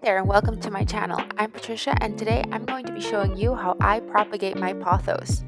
there and welcome to my channel. I'm Patricia and today I'm going to be showing you how I propagate my pothos.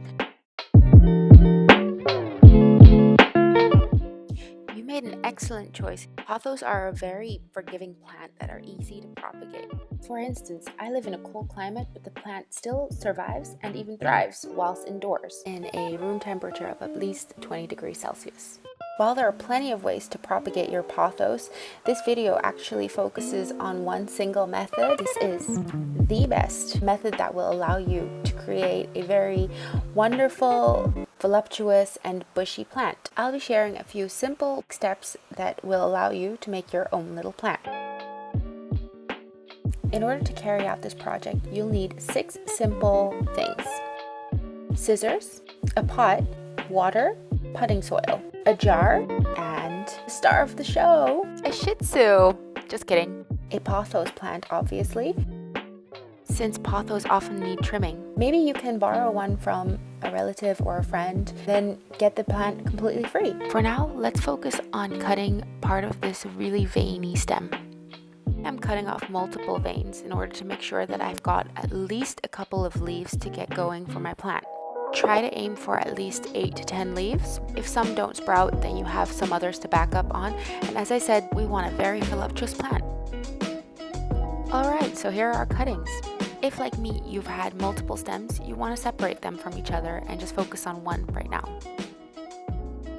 You made an excellent choice. Pothos are a very forgiving plant that are easy to propagate. For instance, I live in a cold climate, but the plant still survives and even thrives whilst indoors in a room temperature of at least 20 degrees Celsius. While there are plenty of ways to propagate your pothos, this video actually focuses on one single method. This is the best method that will allow you to create a very wonderful, voluptuous, and bushy plant. I'll be sharing a few simple steps that will allow you to make your own little plant. In order to carry out this project, you'll need 6 simple things: scissors, a pot, water, potting soil, a jar, and the star of the show, a Shih Tzu. Just kidding. A pothos plant, obviously, since pothos often need trimming. Maybe you can borrow one from a relative or a friend, then get the plant completely free. For now, let's focus on cutting part of this really veiny stem. I'm cutting off multiple veins in order to make sure that I've got at least a couple of leaves to get going for my plant. Try to aim for at least 8 to 10 leaves. If some don't sprout, then you have some others to back up on. And as I said, we want a very voluptuous plant. Alright, so here are our cuttings. If, like me, you've had multiple stems, you want to separate them from each other and just focus on one right now.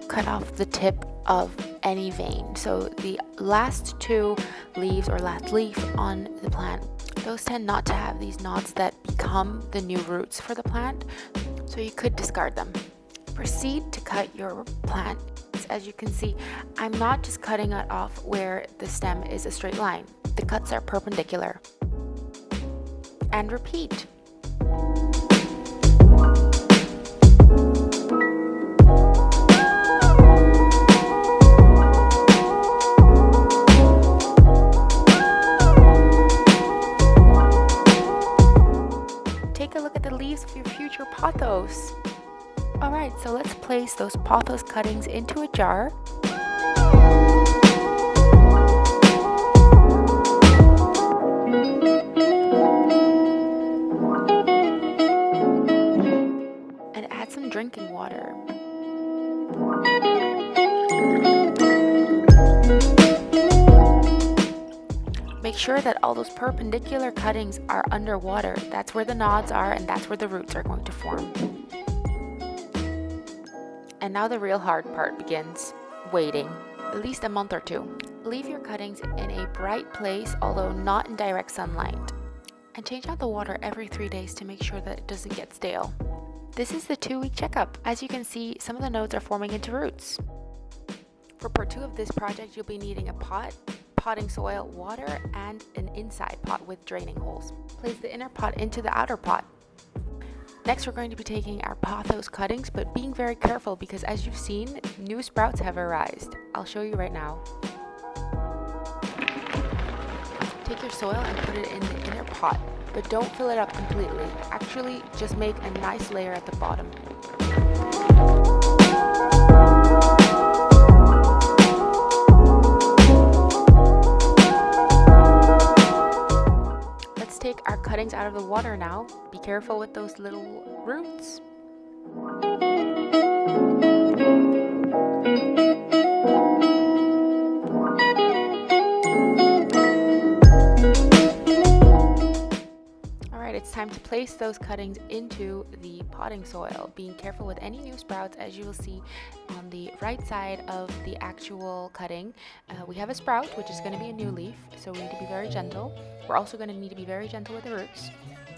Cut off the tip of any vein. So the last 2 leaves or last leaf on the plant, those tend not to have these knots that become the new roots for the plant, so you could discard them. Proceed to cut your plant. As you can see, I'm not just cutting it off where the stem is a straight line. The cuts are perpendicular. And repeat. Take a look at the leaves of your future pothos. Alright, so let's place those pothos cuttings into a jar. And add some drinking water. Make sure that all those perpendicular cuttings are underwater. That's where the nodes are and that's where the roots are going to form. And now the real hard part begins: waiting. At least a month or 2. Leave your cuttings in a bright place, although not in direct sunlight. And change out the water every 3 days to make sure that it doesn't get stale. This is the 2-week checkup. As you can see, some of the nodes are forming into roots. For part 2 of this project, you'll be needing a pot, potting soil, water, and an inside pot with draining holes. Place the inner pot into the outer pot. Next, we're going to be taking our pothos cuttings, but being very careful because, as you've seen, new sprouts have arisen. I'll show you right now. Take your soil and put it in the inner pot, but don't fill it up completely. Actually, just make a nice layer at the bottom. Take our cuttings out of the water now. Be careful with those little roots. Alright, it's time to place those cuttings into the potting soil, being careful with any new sprouts. As you will see on the right side of the actual cutting, we have a sprout, which is going to be a new leaf, so we need to be very gentle. We're also going to need to be very gentle with the roots.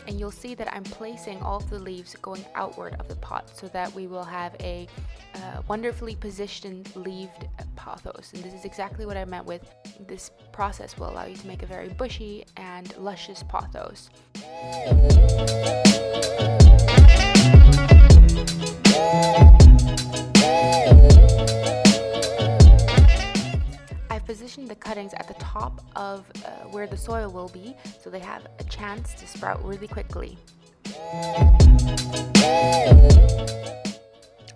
And you'll see that I'm placing all of the leaves going outward of the pot so that we will have a wonderfully positioned leaved pothos. And this is exactly what I meant with this process will allow you to make a very bushy and luscious pothos. Position the cuttings at the top of where the soil will be, so they have a chance to sprout really quickly.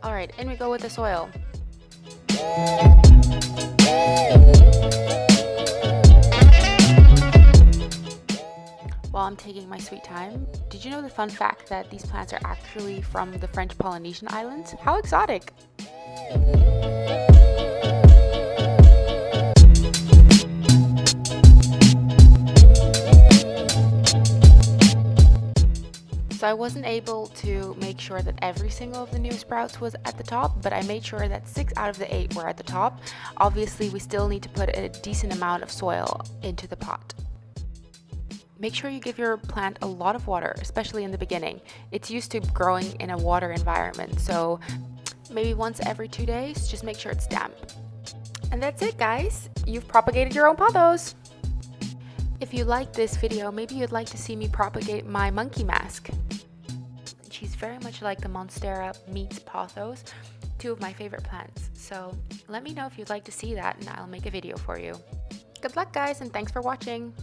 Alright, in we go with the soil. taking my sweet time. Did you know the fun fact that these plants are actually from the French Polynesian islands? How exotic! So I wasn't able to make sure that every single of the new sprouts was at the top, but I made sure that 6 out of the 8 were at the top. Obviously, we still need to put a decent amount of soil into the pot. Make sure you give your plant a lot of water, especially in the beginning. It's used to growing in a water environment, so maybe once every 2 days, just make sure it's damp. And that's it, guys. You've propagated your own pothos. If you liked this video, maybe you'd like to see me propagate my monkey mask. She's very much like the Monstera meets pothos, two of my favorite plants. So let me know if you'd like to see that and I'll make a video for you. Good luck, guys, and thanks for watching.